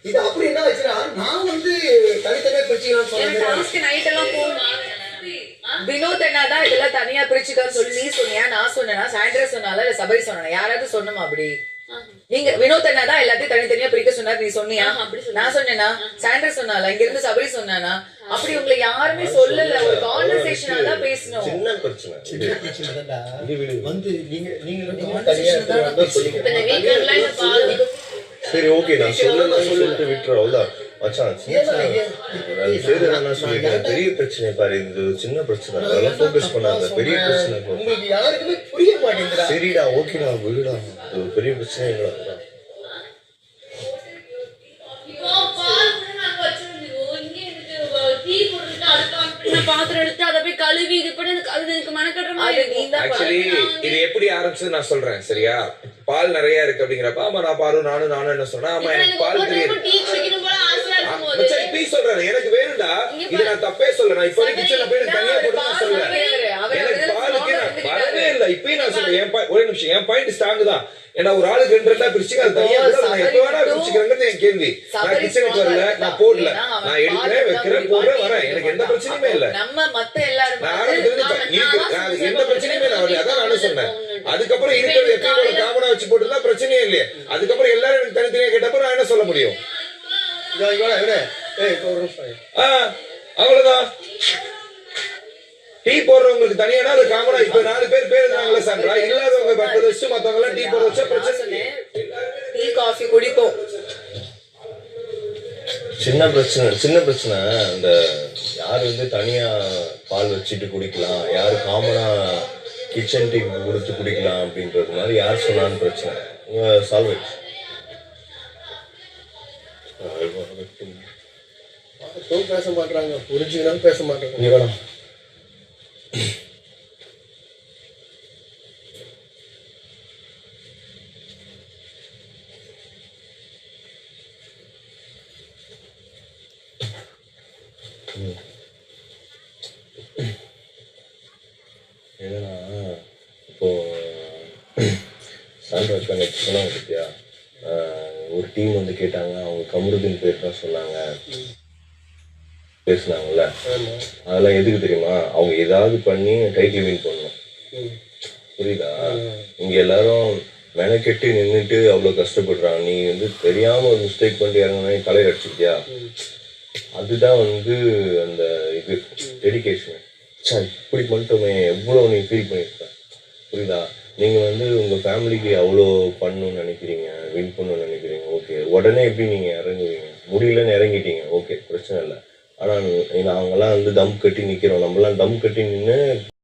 இது அப்படி என்ன ஆச்சுன்னா நான் வந்து தனித்தனியா பிரிச்சுக்கலாம்னு சொன்னேன். வினோத் என்னதான் இதெல்லாம் தனியா பிரிச்சுக்கான்னு சொல்லி நீ சொன்னியா, நான் சொன்னா, சாண்ட்ரா சொன்னால இல்ல சபரி சொன்னா, யாராவது சொன்னமா? அப்படி நீங்க வினோத் என்னதான் எல்லாத்தையும் தனித்தனியா பிரிக்க சொன்னாரு, நீ சொன்னியா? நான் சொன்னேனா? சாண்ட்ரா சொன்னால, இங்க இருந்து சபரி சொன்னானா? அப்படி உங்களை யாருமே சொல்லல. ஒரு கான்வர்சேஷனா தான் பேசணும். சின்ன பிரச்சனை தான்டா. வந்து நீங்க தனியா சரி ஓகே நான் சொல்லிட்டு விட்டுறோம். அவ்வளோதான் மச்சான். சரி நான் சொல்லிக்கிறேன். பெரிய பிரச்சனை பாரு, இது சின்ன பிரச்சனை, அதெல்லாம் ஃபோக்கஸ் பண்ணாத. பெரிய பிரச்சனை உங்களுக்கு யாருக்குமே புரிய மாட்டேங்குது. சரிடா ஓகேடா விடுடா, இது பெரிய பிரச்சனை எங்களா. பாத்திரம் எடுத்து அதை போய் கழுவி இது பண்ணி அதுக்கு மெனக்கட்டுற மாதிரி. ஆக்சுவலி இது எப்படி ஆரம்பிச்சது நான் சொல்றேன் சரியா. பால் நிறைய இருக்கு அப்படிங்கிறப்ப ஆமா நான் பாரு நானும் என்ன சொன்னேன், ஆமா எனக்கு பால் தெரியும் சொல்றேன், எனக்கு வேணும்டா. இது நான் தப்பே சொல்றேன். இப்ப கிச்சன்ல போய் தனியா போட்டு சொல்றேன், எனக்கு பாலுக்கு நான் வரவே இல்லை. இப்பயும் நான் சொல்றேன் ஒரே நிமிஷம், என் பாயிண்ட் ஸ்ட்ராங் தான். ஏன்னா ஒரு ஆளுக்கு 2 பிரிச்சுக்க அது தனியா நான் எப்ப வேணா பிரிச்சுக்கிறேங்கிறது என் கேள்வி. நான் கிச்சனுக்கு வரல, நான் போடல, நான் எடுக்கிறேன் வைக்கிறேன் போடுறேன் வரேன், எனக்கு எந்த பிரச்சனையுமே இல்லை. எந்த பிரச்சனையுமே இல்லை வரல. அதான் நானும் சொன்னேன். அதுக்கப்புறம் இருக்கிறது எப்பயும் காமனா வச்சு போட்டுதான் பிரச்சனையே இல்லையே. அதுக்கப்புறம் எல்லாரும் எனக்கு தனித்தனியா கேட்டப்ப நான் என்ன சொல்ல முடியும்? அவ்வளவுதான். டீ போடுறவங்களுக்கு தனியானா அது காமனா. இப்ப 4 பேர் இருந்தாங்கல்ல சான்றா, இல்லாதவங்க 10 வருஷம் மத்தவங்க எல்லாம் டீ போட வச்சா பிரச்சனை. டீ காஃபி குடிப்போம். சின்ன பிரச்சனை அந்த யாரு வந்து தனியா பால் வச்சுட்டு குடிக்கலாம், யாரு காமனா கிச்சன் டீ கொடுத்து குடிக்கலாம் அப்படின்றது மாதிரி யார் சொன்னான்னு பிரச்சனை சால்வ் ஆயிடுச்சு. பேச மாட்டாங்க, புரிஞ்சுக்கணும் பேச மாட்டாங்க. ஏன்னா இப்போ சாண்ட்ராஜ் சொன்னாங்க பத்தியா, ஒரு டீம் வந்து கேட்டாங்க, அவங்க கமருதீன் பேர் தான் சொன்னாங்க பேசுனாங்கல்ல. அதெல்லாம் எதுக்கு தெரியுமா? அவங்க ஏதாவது பண்ணி டைட்டில் வின் பண்ணணும். புரியுதா? இங்க எல்லாரும் மெனக்கெட்டு நின்றுட்டு அவ்வளோ கஷ்டப்படுறாங்க. நீ வந்து தெரியாம ஒரு மிஸ்டேக் பண்ணிட்டு இறங்கினா தலையில் அடிச்சுக்கிட்டியா? அதுதான் வந்து அந்த இது டெடிகேஷன். சார் இப்படி பண்ணிட்டோமே எவ்வளோ நீ ஃபீல் பண்ணியிருக்க. புரியுதா? நீங்கள் வந்து உங்கள் ஃபேமிலிக்கு அவ்வளோ பண்ணணும்னு நினைக்கிறீங்க, வின் பண்ணணும்னு நினைக்கிறீங்க. ஓகே, உடனே எப்படி நீங்கள் இறங்குவீங்க? முடியலன்னு இறங்கிட்டீங்க, ஓகே பிரச்சனை இல்லை. ஆனால் அவங்கெல்லாம் வந்து தம் கட்டி நிற்கிறோம், நம்மளாம் தம் கட்டி நின்று